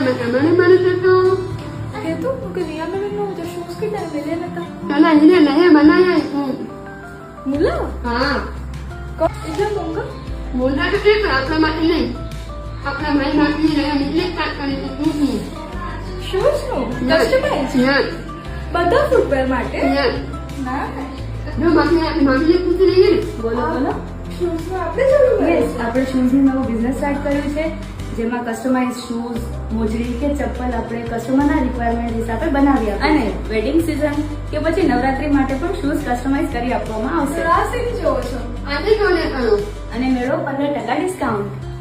मैंने मैंने तो ये तो निया मैंने नो जो शूज के टाइम मिले ना था चला इन्हें नहीं बनाया मुला हाँ इधर दूंगा बोलना तो ठीक है आपका मत नहीं अपना भाई माफी लगा निकले काट कर શૂઝ નું કસ્ટમાઇઝ યસ બધા ફૂટવેર માટે યસ ના જો માફી માફી પૂછી નહીં બોલો બોલો શૂઝ નું આપણે જરૂર યસ આપણે શૂઝનું નવો બિઝનેસ સ્ટાર્ટ કર્યું છે જેમાં કસ્ટમાઇઝ શૂઝ મોજડી કે ચપ્પલ આપણે કસ્ટમરના રિક્વાયરમેન્ટ હિસાબે બનાવી આપીએ અને વેડિંગ સિઝન કે પછી નવરાત્રી માટે પણ શૂઝ કસ્ટમાઇઝ કરી આપવામાં આવશે રાસીને જોવો છો આજે કોને કરો અને મેળવો 15% ડિસ્કાઉન્ટ